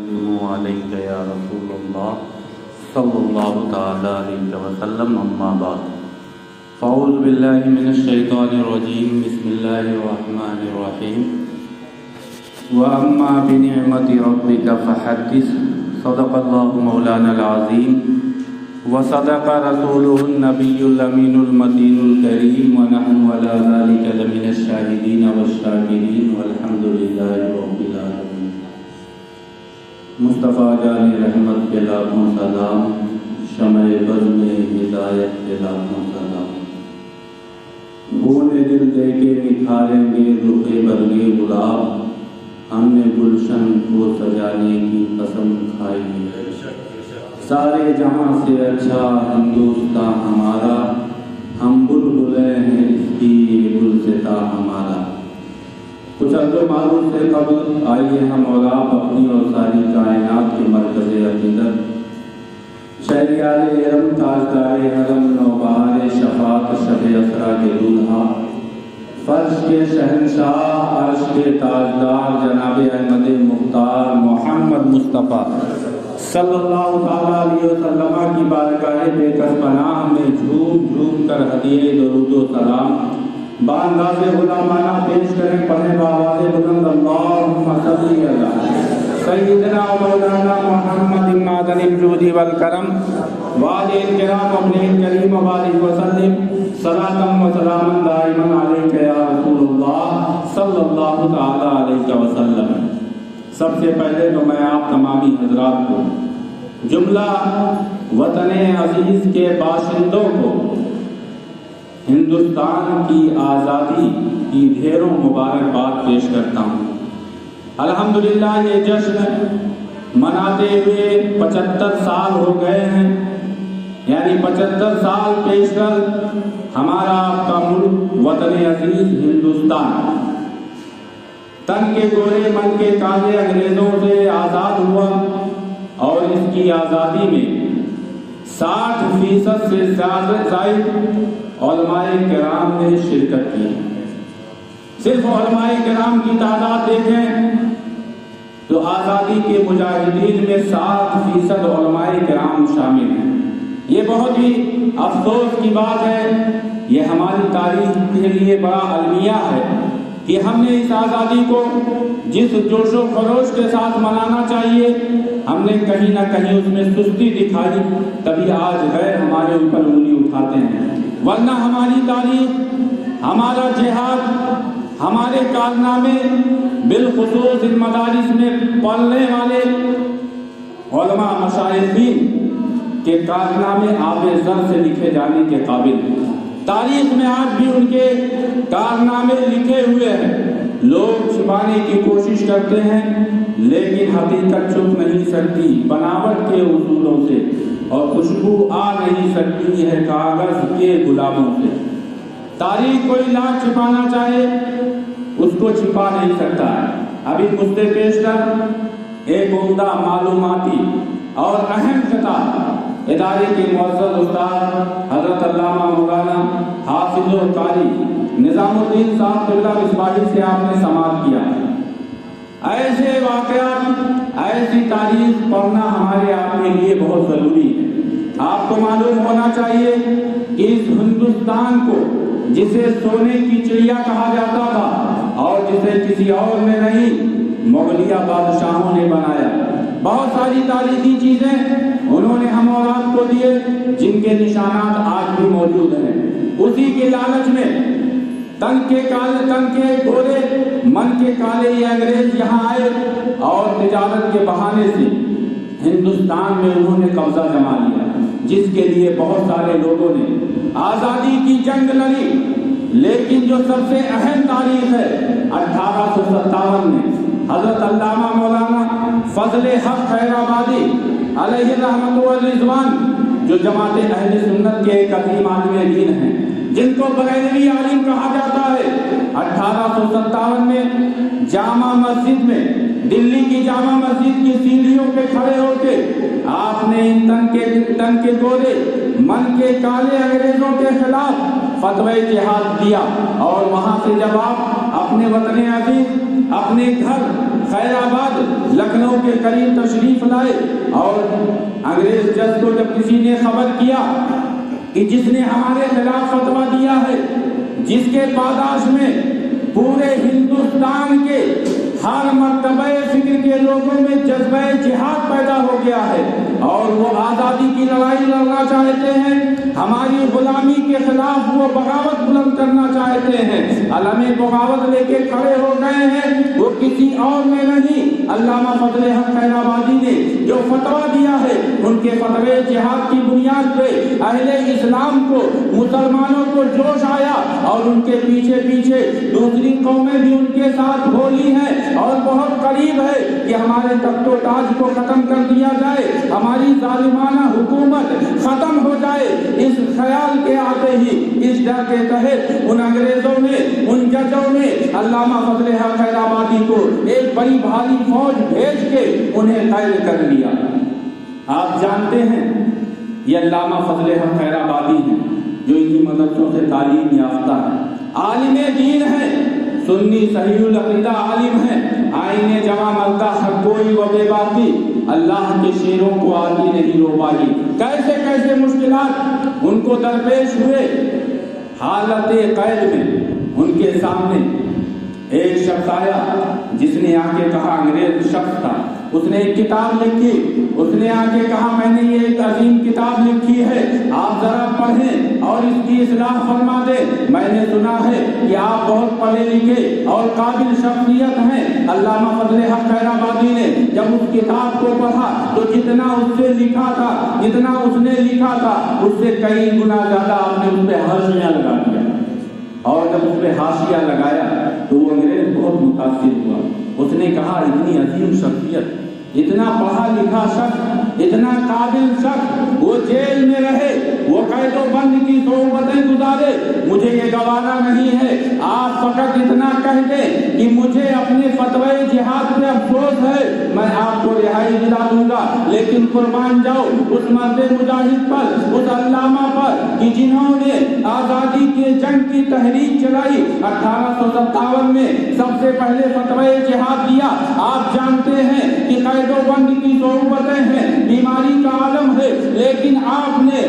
علیک یا رسول اللہ صلی اللہ تعالی علیہ وسلم، اما بعد فاعوذ باللہ من الشیطان الرجیم، بسم اللہ الرحمن الرحیم۔ واما بنعمت ربک فحدث، صدق اللہ مولانا العظیم وصدق رسولہ النبی الامین المتین الکریم، ونحن علی ذلک لمن الشاہدین والشاکرین والحمد للہ رب العالمین۔ مصطفیٰ جان رحمت کے لاکھوں سلام، شمع بزم ہدایت کے لاکھوں سلام۔ بونے دل دے کے نکھاریں گے رخے برگے گلاب، ہم نے گلشن کو سجانے کی قسم کھائی ہے۔ سارے جہاں سے اچھا ہندوستان ہمارا، ہم بلبلیں ہیں اس کی یہ گلستاں ہمارا۔ کچھ عرض و معروف سے قبل آئیے ہم اور آپ اپنی اور ساری کائنات کے مرکز عقیدت شہریار ارم تاجدار حرم نوبہار شفاعت شب اسرا کے دولہا، فرش کے شہنشاہ عرش کے تاجدار جناب احمد مختار محمد مصطفیٰ صلی اللہ تعالیٰ علیہ وسلم کی بارگاہ بے کس پناہ میں جھوم جھوم کر ہدیے درود و سلام بانداز غلامانہ پیش کریں، پڑھیں بآواز بلند اللہم صلی علی سیدنا مولانا محمد معدن الجود والکرم وآلہ الکرام ابن کریم وبارک وسلم صلاۃ و سلام دائما علیک یا رسول اللہ صلی اللہ تعالی علیہ وسلم۔ سب سے پہلے تو میں آپ تمامی حضرات کو، جملہ وطن عزیز کے باشندوں کو ہندوستان کی آزادی کی ڈھیروں مبارکباد پیش کرتا ہوں۔ الحمدللہ یہ جشن مناتے ہوئے 75 سال ہو گئے ہیں، یعنی 75 سال پیش کر ہمارا آپ کا ملک وطن عزیز ہندوستان تن کے گورے من کے کالے انگریزوں سے آزاد ہوا، اور اس کی آزادی میں 60% سے زائد علماء کرام نے شرکت کی۔ صرف علماء کرام کی تعداد دیکھیں تو آزادی کے مجاہدین میں 60% علماء کرام شامل ہیں۔ یہ بہت ہی افسوس کی بات ہے، یہ ہماری تاریخ کے لیے بڑا المیہ ہے کہ ہم نے اس آزادی کو جس جوش و خروش کے ساتھ منانا چاہیے، ہم نے کہیں نہ کہیں اس میں سستی دکھائی، تبھی آج غیر ہمارے اوپر انگلی اٹھاتے ہیں۔ ورنہ ہماری تاریخ، ہمارا جہاد، ہمارے کارنامے، بالخصوص ان مدارس میں پڑھنے والے علماء مشائخین کے کارنامے آب زر سے لکھے جانے کے قابل ہیں۔ تاریخ میں آج بھی ان کے کارنامے لکھے ہوئے ہیں۔ لوگ چھپانے کی کوشش کرتے ہیں، لیکن حقیقت چھپ نہیں سکتی بناوٹ کے اصولوں سے، اور خوشبو آ نہیں سکتی ہے کاغذ کے گلابوں سے۔ تاریخ کوئی لاکھ چھپانا چاہے اس کو چھپا نہیں سکتا ہے۔ ابھی مجھے پیش کر ایک عمدہ معلوماتی اور اہم خطاب ادارے کے معزز استاد حضرت علامہ مولانا حافظ و قاری نظام الدین صاحب قبلہ مصباحی سے آپ نے سماعت کیا۔ ایسے واقعات، ایسی تاریخ پڑھنا ہمارے آپ کے لیے بہت ضروری ہے۔ آپ کو معلوم ہونا چاہیے کہ اس ہندوستان کو جسے سونے کی چڑیا کہا جاتا تھا اور جسے کسی اور نے نہیں، مغلیہ بادشاہوں نے بنایا۔ بہت ساری تاریخی چیزیں انہوں نے ہم اور آپ کو دیے جن کے نشانات آج بھی موجود ہیں۔ اسی کے لالچ میں تن کے گورے من کے کالے یہ انگریز یہاں آئے، اور تجارت کے بہانے سے ہندوستان میں انہوں نے قبضہ جما لیا، جس کے لیے بہت سارے لوگوں نے آزادی کی جنگ لڑی۔ لیکن جو سب سے اہم تاریخ ہے 1857 میں حضرت علامہ مولانا فضل حق خیر آبادی علیہ رحمت و رضوان، جو جماعت اہل سنت کے ایک عظیم عالم دین ہیں، جن کو بریلوی عالم کہا جاتا ہے، 1857 میں جامع مسجد میں، دلی کی جامع مسجد کی سیڑھیوں پہ کھڑے ہو کے آپ نے ان تن کے گورے من کے کالے انگریزوں کے خلاف فتوی جہاد دیا، اور وہاں سے جب آپ اپنے وطن عزیز، اپنے گھر خیر آباد لکھنؤ کے قریب تشریف لائے اور انگریز جج کو جب کسی نے خبر کیا کہ جس نے ہمارے خلاف فتویٰ دیا ہے، جس کے پاداش میں پورے ہندوستان کے ہر مرتبہ فکر کے لوگوں میں جذبہ جہاد پیدا ہو گیا ہے اور وہ آزادی کی لڑائی لڑنا چاہتے ہیں، ہماری غلامی کے خلاف وہ بغاوت بلند کرنا چاہتے ہیں، علم بغاوت لے کے کھڑے ہو گئے ہیں، وہ کسی اور میں نہیں، علامہ فضل حق خیر آبادی نے جو فتویٰ دیا ہے ان کے فتوے جہاد کی بنیاد پہ اہل اسلام کو، مسلمانوں کو جوش آیا اور ان کے پیچھے پیچھے دوسری قومیں بھی ان کے ساتھ بولی ہیں اور بہت قریب ہے کہ ہمارے تخت و تاج کو ختم کر دیا جائے، ہماری ظالمانہ حکومت ختم ہو جائے۔ اس خیال کے آتے ہی، اس ڈر کے تحت ان انگریزوں نے، ان ججوں نے علامہ فضل حق خیر آبادی کو ایک بڑی بھاری فوج بھیج کے انہیں قید کر لیا۔ آپ جانتے ہیں یہ علامہ فضل حق خیر آبادی ہیں جو انہی مدرسوں سے تعلیم یافتہ ہے، عالم دین ہے، سنی صحیح العقیدہ عالم ہے، آئین جمع ملتا حق گوئی و بے باقی، اللہ کے شیروں کو آتی نہیں روبائی۔ کیسے کیسے مشکلات ان کو درپیش ہوئے، حالت قید میں ان کے سامنے ایک شخص آیا جس نے آ کے کہا، انگریز شخص تھا، اس نے ایک کتاب لکھی، اس نے آ کے کہا میں نے یہ ایک عظیم کتاب لکھی ہے، آپ ذرا پڑھیں اور اس کی اصلاح فرما دیں، میں نے سنا ہے کہ آپ بہت پڑھے لکھے اور قابل شخصیت ہیں۔ علامہ فضل حق خیر آبادی نے جب اس کتاب کو پڑھا تو جتنا اس سے لکھا تھا، جتنا اس نے لکھا تھا اس سے کئی گنا زیادہ آپ نے اس پہ حاشیہ لگا دیا، اور جب اس پہ حاشیہ لگایا تو وہ انگریز بہت متاثر ہوا، اس نے کہا اتنی عظیم شخصیت، اتنا پڑھا لکھا شخص، اتنا قابل شخص وہ جیل میں رہے، وہ قید و بند کی صحبتیں گزارے، مجھے یہ گوارا نہیں ہے، آپ فقط اتنا کہہ دیں کہ مجھے اپنے فتوی جہاد پہ افسوس ہے، میں آپ کو رہائی دلا دوں گا، لیکن قربان جاؤ اس مرد مجاہد پر، اس علامہ پر کہ جنہوں نے آزادی کے جنگ کی تحریک چلائی، 1857 میں سب سے پہلے فتوی جہاد دیا۔ آپ جانتے ہیں کہ قید و بند کی صحبتیں ہیں، بیماری کا عالم ہے، لیکن آپ نے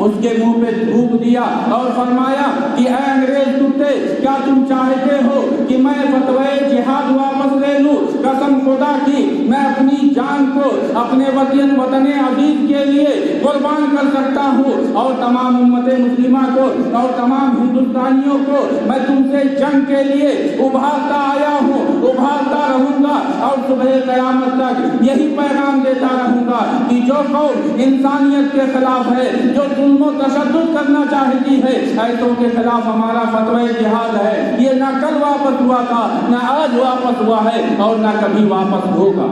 اس کے منہ پہ تھوک دیا اور فرمایا کہ اے انگریز کتے، کیا تم چاہتے ہو کہ میں فتوی جہاد واپس لے لوں؟ قسم خدا کی میں اپنی جان کو اپنے وطن عزیز کے لیے قربان کر سکتا ہوں، اور تمام امت مسلمہ کو اور تمام ہندوستانیوں کو میں تم سے جنگ کے لیے ابھارتا آیا ہوں، ابھارتا رہوں گا، اور صبح قیامت تک یہی پیغام دیتا رہوں گا کہ جو قوم انسانیت کے خلاف ہے، جو ظلم و تشدد کرنا چاہتی ہے، ایسوں کے خلاف ہمارا فتوی جہاد ہے۔ یہ نہ کل واپس ہوا تھا، نہ آج واپس ہوا ہے، اور نہ کبھی واپس ہوگا۔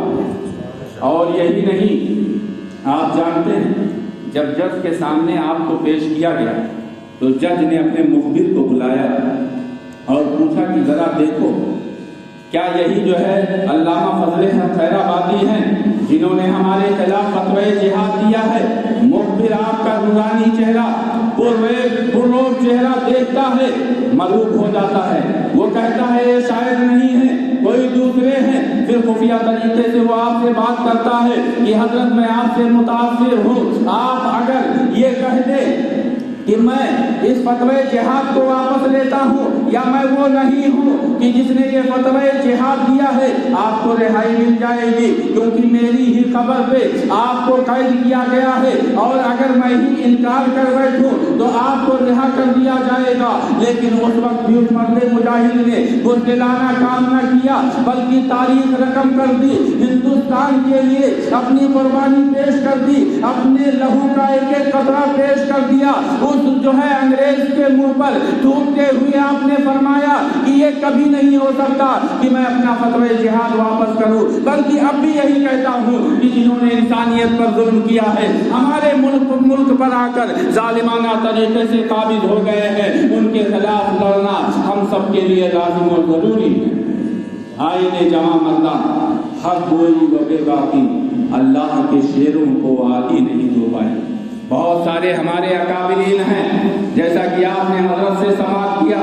اور یہی نہیں، آپ جانتے ہیں جب جج کے سامنے آپ کو پیش کیا گیا تو جج نے اپنے مخبر کو بلایا اور پوچھا کہ ذرا دیکھو کیا یہی جو ہے علامہ فضل حق خیر آبادی ہیں جنہوں نے ہمارے خلاف فتوی جہاد دیا ہے؟ مخبر آپ کا نورانی چہرہ، پرنور چہرہ دیکھتا ہے، مغلوب ہو جاتا ہے، وہ کہتا ہے یہ شاید نہیں ہے، کوئی دوسرے ہیں۔ پھر خفیہ طریقے سے وہ آپ سے بات کرتا ہے کہ حضرت میں آپ سے متاثر ہوں، آپ اگر یہ کہہ دیں کہ میں اس فتوی جہاد کو واپس لیتا ہوں، یا میں وہ نہیں ہوں کہ جس نے یہ فتوی جہاد دیا ہے، آپ کو رہائی مل جائے گی، کیونکہ میری ہی خبر پہ آپ کو قید کیا گیا ہے، اور اگر میں ہی انکار کر بیٹھوں تو آپ کو رہا کر دیا جائے گا۔ لیکن اس وقت بھی اس مرد مجاہد نے بزدلانہ کام نہ کیا، بلکہ تاریخ رقم کر دی، ہندوستان کے لیے اپنی قربانی پیش کر دی، اپنے لہو کا ایک ایک قطرہ پیش کر دیا۔ اس جو ہے انگریز کے منہ پر تھوکتے ہوئے آپ نے فرمایا کہ یہ کبھی نہیں ہو سکتا کہ میں اپنا فتوی جہاد واپس کروں، بلکہ اب بھی یہی کہتا ہوں کہ جنہوں نے انسانیت پر ظلم کیا ہے، ہمارے ملک پر آ کر ظالمانہ طریقے سے قابض ہو گئے ہیں، ان کے خلاف لڑنا ہم سب کے لیے لازم اور ضروری ہے۔ آئین جمع مردہ حق گوئی و بے باقی، اللہ کے شیروں کو آتی نہیں دو پائے۔ بہت سارے ہمارے اکابرین ہیں، جیسا کہ آپ نے حضرت سے سماعت کیا،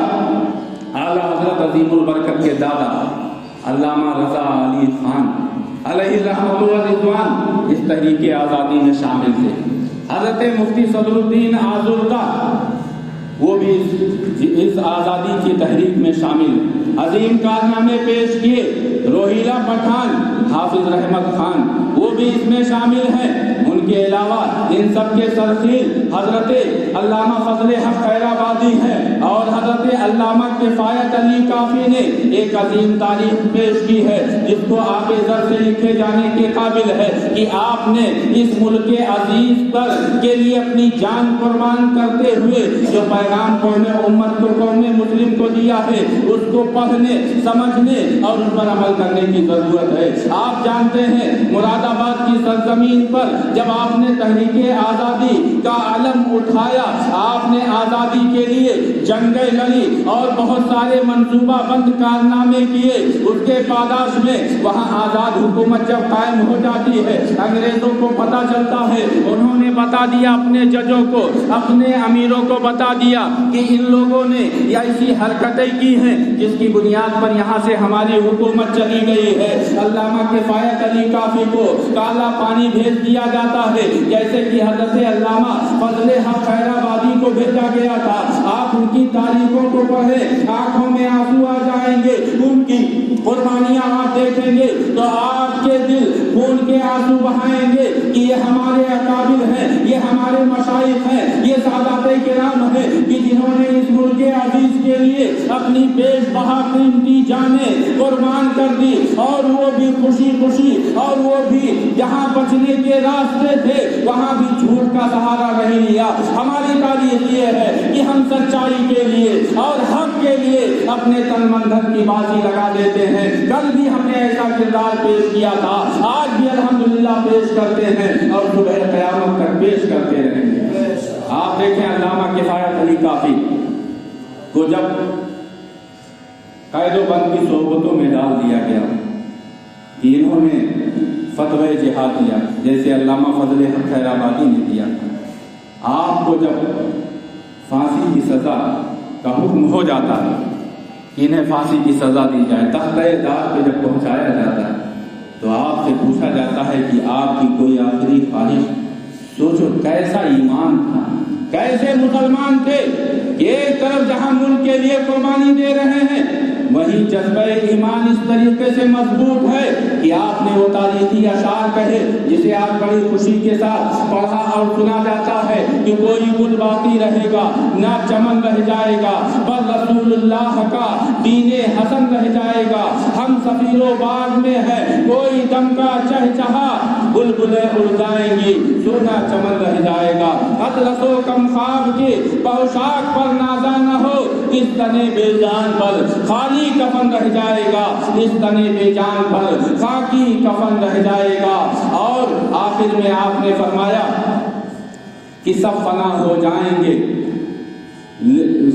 اعلیٰ حضرت عظیم البرکت کے دادا علامہ رضا علی خان علیہ رحمۃ و رضوان اس تحریک آزادی میں شامل تھے. حضرت مفتی صدر الدین آزردہ وہ بھی اس آزادی کی تحریک میں شامل عظیم کارنامے پیش کیے. روہیلا پٹھان حافظ رحمت خان وہ بھی اس میں شامل ہیں. ان کے علاوہ ان سب کے سرخیل حضرت علامہ فضل حق خیرآبادی ہیں اور حضرت علامہ کفایت علی کافی نے ایک عظیم تاریخ پیش کی ہے جس کو آب زر سے لکھے جانے کے قابل ہے کہ آپ نے اس ملک عزیز پر کے لیے اپنی جان قربان کرتے ہوئے جو پیغام قوم امت کو قوم مسلم کو دیا ہے اس کو پڑھنے سمجھنے اور اس پر عمل کرنے کی ضرورت ہے. آپ جانتے ہیں مراد آباد کی سرزمین پر جب آپ نے تحریک آزادی کا علم اٹھایا, آپ نے آزادی کے لیے جنگیں لڑی اور بہت سارے منصوبہ بند کارنامے کیے. اس کے پاداش میں وہاں آزاد حکومت جب قائم ہو جاتی ہے انگریزوں کو پتہ چلتا ہے. انہوں نے بتا دیا اپنے ججوں کو, اپنے امیروں کو بتا دیا کہ ان لوگوں نے ایسی حرکتیں کی ہیں جس کی بنیاد پر یہاں سے ہماری حکومت چلی گئی ہے. علامہ کفایت علی کافی کو کالا پانی بھیج دیا جاتا ہے جیسے کہ حضرت علامہ فضل حق خیرآبادی کو بھیجا گیا تھا. آپ ان کی تاریخوں کو پڑھیں, آنکھوں میں آنسو آ جائیں گے. ان کی قربانیاں آپ دیکھیں گے تو آپ کے دل خون کے آنسو بہائیں گے کہ یہ ہمارے اکابر ہیں, یہ ہمارے مشائخ ہیں, یہ سادات کرام ہیں کہ جنہوں نے اس ملک عزیز کے لیے اپنی بیش بہا قیمتی جانیں قربان کر دی اور وہ بھی خوشی خوشی, اور وہ بھی جہاں بچنے کے راستے تھے وہاں بھی جھوٹ کا سہارا نہیں لیا. ہماری تاریخ یہ ہے کہ ہم سچائی کے لیے اور حق کے لیے اپنے تن من دھن کی بازی لگا دیتے ہیں. کل بھی ہم نے ایسا کردار پیش کیا تھا, آج بھی الحمدللہ پیش کرتے ہیں اور صبح قیامت تک پیش کرتے رہیں گے. آپ دیکھیں علامہ کفایت علی کافی کو جب قید و بند کی صحبتوں میں ڈال دیا گیا کہ انہوں نے فتوی جہاد دیا جیسے علامہ فضل حق خیرآبادی نے دیا. آپ کو جب پھانسی کی سزا کا حکم ہو جاتا ہے کہ انہیں پھانسی کی سزا دی جائے, تختۂ دار پہ جب پہنچایا جاتا ہے تو آپ سے پوچھا جاتا ہے کہ آپ کی کوئی آخری خواہش. سوچو کیسا ایمان تھا, کیسے مسلمان تھے کہ ایک طرف جہاں ملک کے لیے قربانی دے رہے ہیں وہی جذبہ ایمان اس طریقے سے مضبوط ہے کہ آپ نے وہ تاریخی اشعار کہے جسے آپ بڑی خوشی کے ساتھ پڑھا اور سنا جاتا ہے کہ کوئی گل باقی رہے گا نہ چمن رہ جائے گا, بل رسول اللہ کا دین حسن رہ جائے گا. ہم سفیر و باغ میں ہے کوئی دم کا چہچہا, بلبلیں اڑ جائیں گی سونا چمن رہ جائے گا. اطلس و کم خواب کے پوشاک پر نازا نہ ہو, اس تنے بے جان پر خالی کفن رہ جائے گا, اس تنے بے جان پر خاکی کفن رہ جائے گا. اور آخر میں آپ نے فرمایا کہ سب فنا ہو جائیں گے,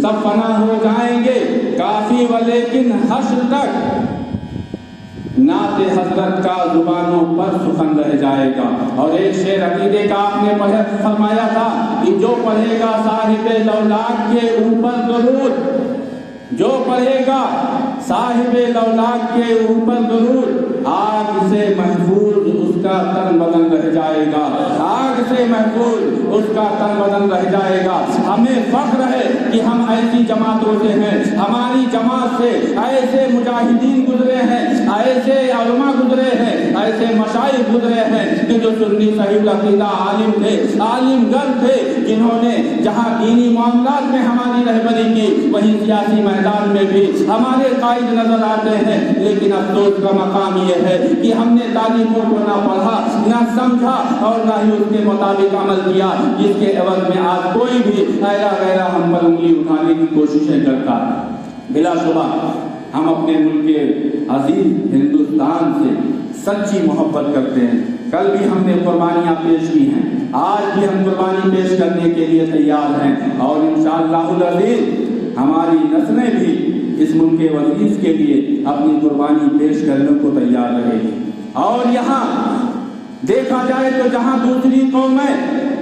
سب فنا ہو جائیں گے کافی ولیکن حشر تک نعت حضرت کا زبانوں پر سخن رہ جائے گا. اور ایک شعر عقیدے کا آپ نے فرمایا تھا کہ جو پڑھے گا صاحب لولاک کے اوپر درود, جو پڑھے گا صاحب لولاک کے اوپر درود آگ سے محفوظ اس کا تن بدن رہ جائے گا, آگ سے محفوظ اس کا تن بدن رہ جائے گا. ہمیں فخر ہے کہ ہم ایسی جماعتوں سے ہیں, ہماری جماعت سے ایسے مجاہدین گزرے ہیں, ایسے علماء گزرے ہیں, ایسے مشائخ گزرے ہیں کہ جو سنی صحیح العقیدہ عالم تھے, عالم گر تھے, جنہوں نے جہاں دینی معاملات میں ہماری رہبری کی وہیں سیاسی میدان میں بھی ہمارے قائد نظر آتے ہیں. لیکن افسوس کا مقام یہ ہے کہ ہم نے تاریخوں کو نہ پڑھا نہ سمجھا اور نہ ہی اس کے مطابق عمل کیا, جس کے عوض میں آج کوئی بھی ایرا غیرہ ہم پر انگلی اٹھانے کی کوششیں کرتا ہے. بلا شبہ ہم اپنے ملک عزیز ہندوستان سے سچی محبت کرتے ہیں. کل بھی ہم نے قربانیاں پیش کی ہیں, آج بھی ہم قربانی پیش کرنے کے لیے تیار ہیں اور انشاءاللہ العزیز ہماری نسلیں بھی اس ملک عزیز کے لیے اپنی قربانی پیش کرنے کو تیار رہے گی. اور یہاں دیکھا جائے تو جہاں دوسری قومیں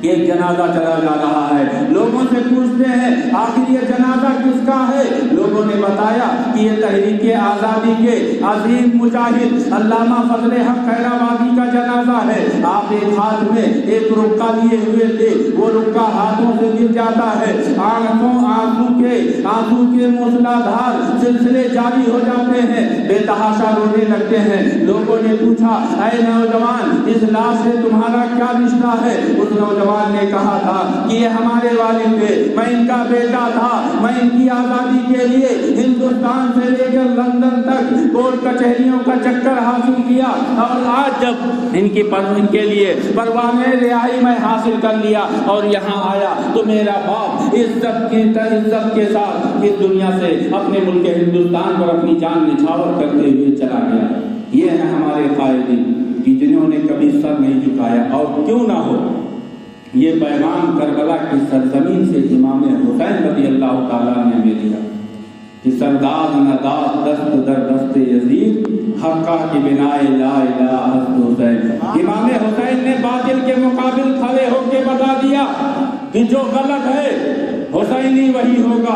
کہ ایک جنازہ چلا جا رہا ہے. لوگوں سے پوچھتے ہیں آخر یہ جنازہ کس کا ہے؟ لوگوں نے بتایا کہ یہ تحریک آزادی کے عظیم مجاہد علامہ فضل حق خیرآبادی کا جنازہ ہے. آپ ایک ہاتھ میں ایک رکا لیے ہوئے تھے، وہ رکا ہاتھوں سے گر جاتا ہے، آنسو کے موسلادھار سلسلے جاری ہو جاتے ہیں، بے تحاشا رونے لگتے ہیں. لوگوں نے پوچھا اے نوجوان اس لاش سے تمہارا کیا رشتہ ہے؟ اس نوجوان نے کہا تھا کہ یہ ہمارے والد تھے، میں ان کا بیٹا تھا، میں ان کی آزادی کے لیے ہندوستان سے لے کر لندن تک کورٹ کچہریوں کا چکر حاصل کیا، اور آج جب ان کے لیے پروانہ رہائی میں حاصل کر لیا اور یہاں آیا تو میرا باپ عزت کے ساتھ اس دنیا سے اپنے ملک ہندوستان پر اپنی جان نچھاور کرتے ہوئے چلا گیا. یہ ہے ہمارے قائدین کہ جنہوں نے کبھی سر نہیں جھکایا. اور کیوں نہ ہو، یہ پیغام کربلا کی سرزمین سے امام حسین رضی اللہ تعالیٰ نے ہمیں دیا کہ سردار نداد دست در دست یزید حقہ کی بنائے لا الہ حسن حسین. امام حسین نے باطل کے مقابل کھڑے ہو کے بتا دیا کہ جو غلط ہے حسینی وہی ہوگا،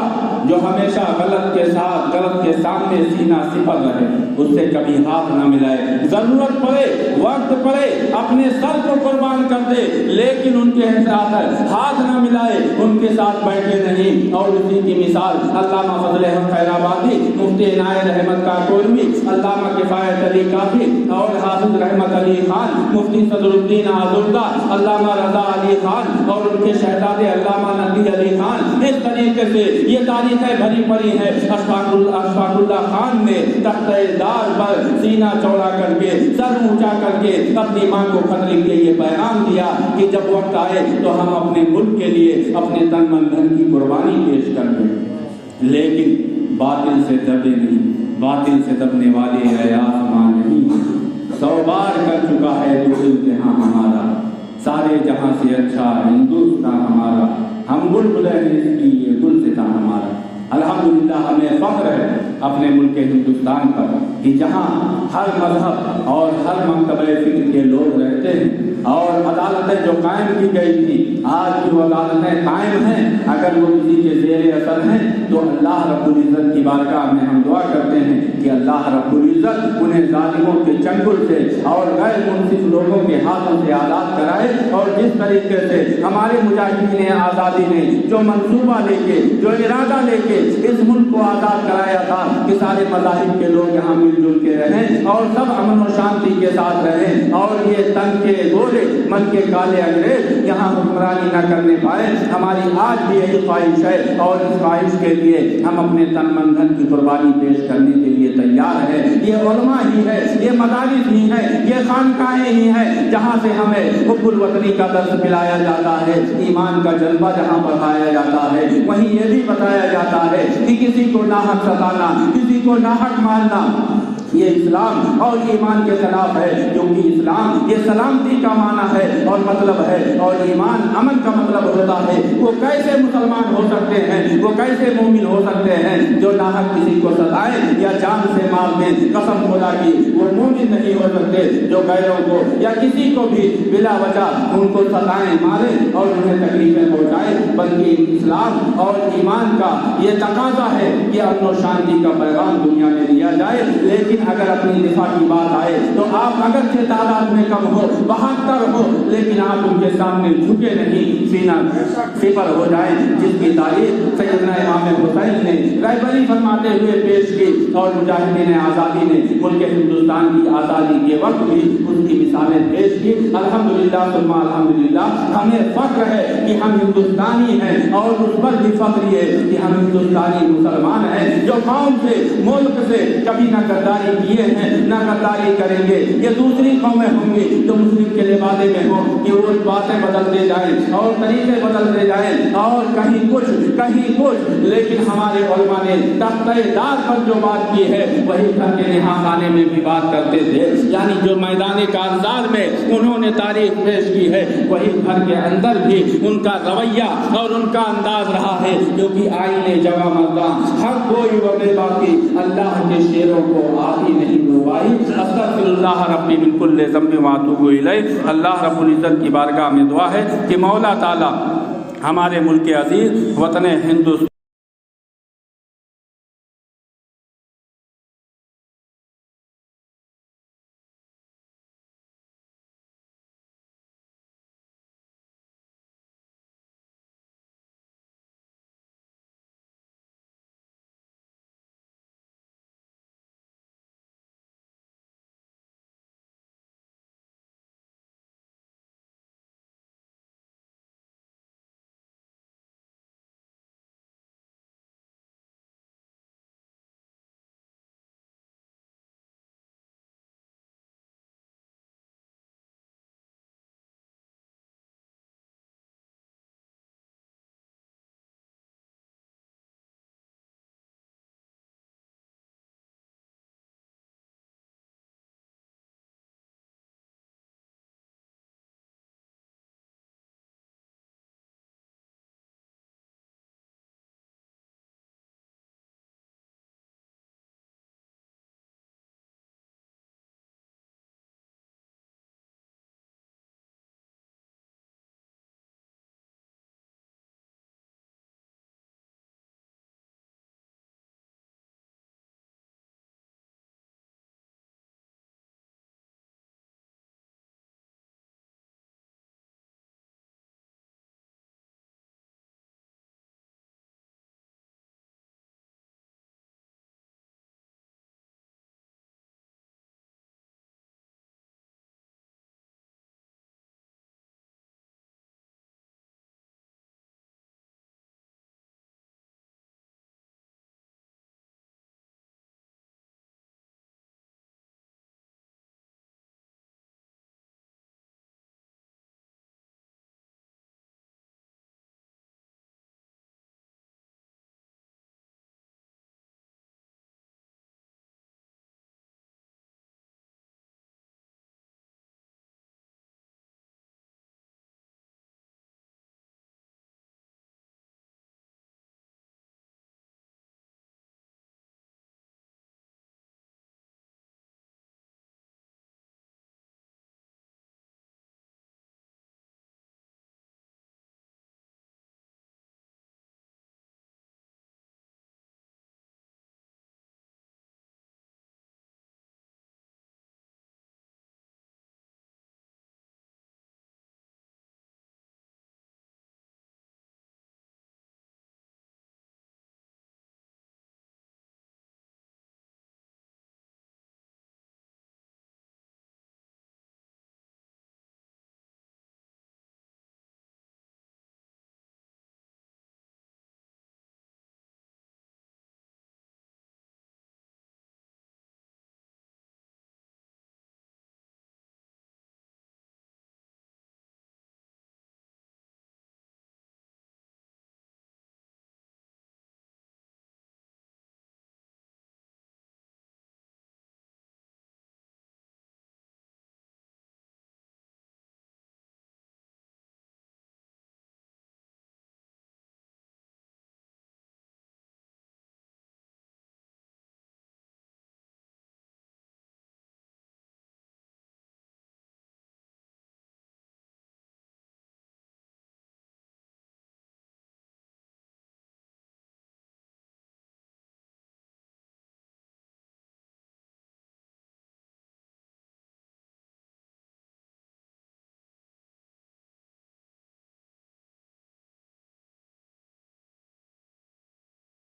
جو ہمیشہ غلط کے ساتھ غلط کے سامنے سینہ سپر رہے، اس سے کبھی ہاتھ نہ ملائے، ضرورت پڑے وقت پڑے اپنے سر کو قربان کر دے، لیکن ان کے ساتھ ہاتھ نہ ملائے، ان کے ساتھ بیٹھے نہیں. اور اسی کی مثال علامہ فضل حق خیرآبادی، مفتی عنایت احمد کاکولوی، علامہ کفایت علی کافی اور حافظ رحمت علی خان، مفتی صدر الدین آزردہ، علامہ رضا علی خان اور ان کے شہزادے علامہ نقی علی خان. اس طریقے سے یہ تاریخیں بھری پڑی ہے. اشفاق اللہ خان نے تخت دار پر سینہ چوڑا کر کے سر اونچا کر کے اپنی ماں کو خط لکھ کے یہ پیغام دیا کہ جب وقت آئے تو ہم اپنے ملک کے لیے اپنے تن من دھن کی قربانی پیش کر دیں، لیکن باطل سے دبے نہیں، باطل سے دبنے والے حیات ماں نہیں. 100 بار کر چکا ہے تو امتحان ہمارا، سارے جہاں سے اچھا ہندوستان ہمارا، ہم بلبل ہیں اس کی یہ گلستان ہمارا. الحمدللہ ہمیں فخر ہے اپنے ملک ہندوستان پر کہ جہاں ہر مذہب اور ہر مکتبہ فکر کے لوگ رہتے ہیں، اور عدالتیں جو قائم کی گئی تھی آج بھی وہ عدالتیں قائم ہیں. اگر وہ کسی کے زیر اثر ہیں تو اللہ رب العزت کی بارگاہ میں ہم دعا کرتے ہیں کہ اللہ رب العزت انہیں ظالموں کے چنگل سے اور غیر منصف لوگوں کے ہاتھوں سے آزاد کرائے. اور جس طریقے سے ہمارے مجاہدین آزادی نے جو منصوبہ لے کے جو ارادہ لے کے اس ملک کو آزاد کرایا تھا کہ سارے مذاہب کے لوگ یہاں مل جل کے رہیں اور سب امن و شانتی کے ساتھ رہیں، اور یہ تن کے گورے من کے کالے انگریز یہاں حکمرانی نہ کرنے پائے. ہماری آج بھی یہی خواہش ہے، اور اس خواہش کے لیے ہم اپنے تن من دھن کی قربانی پیش کرنے کے لیے تیار ہیں. یہ علماء ہی ہے، یہ مدارس ہی ہیں، یہ خانقاہیں ہی ہیں جہاں سے ہمیں حب الوطنی کا درس پلایا جاتا ہے، ایمان کا جذبہ جہاں بڑھایا جاتا ہے. وہیں یہ بھی بتایا جاتا ہے کہ کسی کو ناحق ستانا، کسی کو ناحق مارنا یہ اسلام اور ایمان کے خلاف ہے، کیونکہ اسلام یہ سلامتی کا معنی ہے اور مطلب ہے، اور ایمان امن کا مطلب ہوتا ہے. وہ کیسے مسلمان ہو سکتے ہیں، وہ کیسے مومن ہو سکتے ہیں جو ناحق کسی کو ستائیں یا جان سے مار دیں؟ قسم خدا کی وہ مومن نہیں ہو سکتے جو غیروں کو یا کسی کو بھی بلا وجہ ان کو ستائیں، ماریں اور انہیں تکلیفیں پہنچائیں. بلکہ اسلام اور ایمان کا یہ تقاضا ہے کہ امن و شانتی کا پیغام دنیا میں دیا جائے. لیکن اگر اپنی دفاع کی بات آئے تو آپ اگرچہ تعداد میں کم ہو، 72 ہو، لیکن آپ ان کے سامنے جھکے نہیں، سینہ سپر ہو جائیں. جس کی تعریف سیدنا امام حسین نے رہبری فرماتے ہوئے پیش کی، اور مجاہدین آزادی نے ملک ہندوستان کی آزادی کے وقت بھی اس کی مثالیں پیش کی. الحمدللہ ثم الحمدللہ ہمیں فخر ہے کہ ہم ہندوستانی ہیں، اور اس پر بھی فخر یہ کہ ہم ہندوستانی مسلمان ہیں جو قوم سے ملک سے کبھی نہ غداری کیے ہیں نہ غداری کریں گے. یہ دوسری قومیں ہوں گی جو مسلم کے لبادے میں ہوں کہ وہ باتیں بدلتے جائیں اور طریقے بدلتے جائیں اور کہیں کچھ، لیکن ہمارے علماء نے تختہ دار پر جو بات کی ہے وہی گھر کے نہا خانے میں بھی بات کرتے تھے، یعنی جو میدان کارزار میں انہوں نے تاریخ پیش کی ہے وہی گھر کے اندر بھی ان کا رویہ اور ان کا انداز رہا ہے، کیونکہ آئینے جگہ مردہ حق کوئی وبے باقی، اللہ کے شیروں کو آتی نہیں روائی۔ استغفر اللہ ربی من کل ذنب واتوب الیہ۔ اللہ رب العزت کی بارگاہ میں دعا ہے کہ مولا تعالی ہمارے ملک عزیز وطن ہندوستان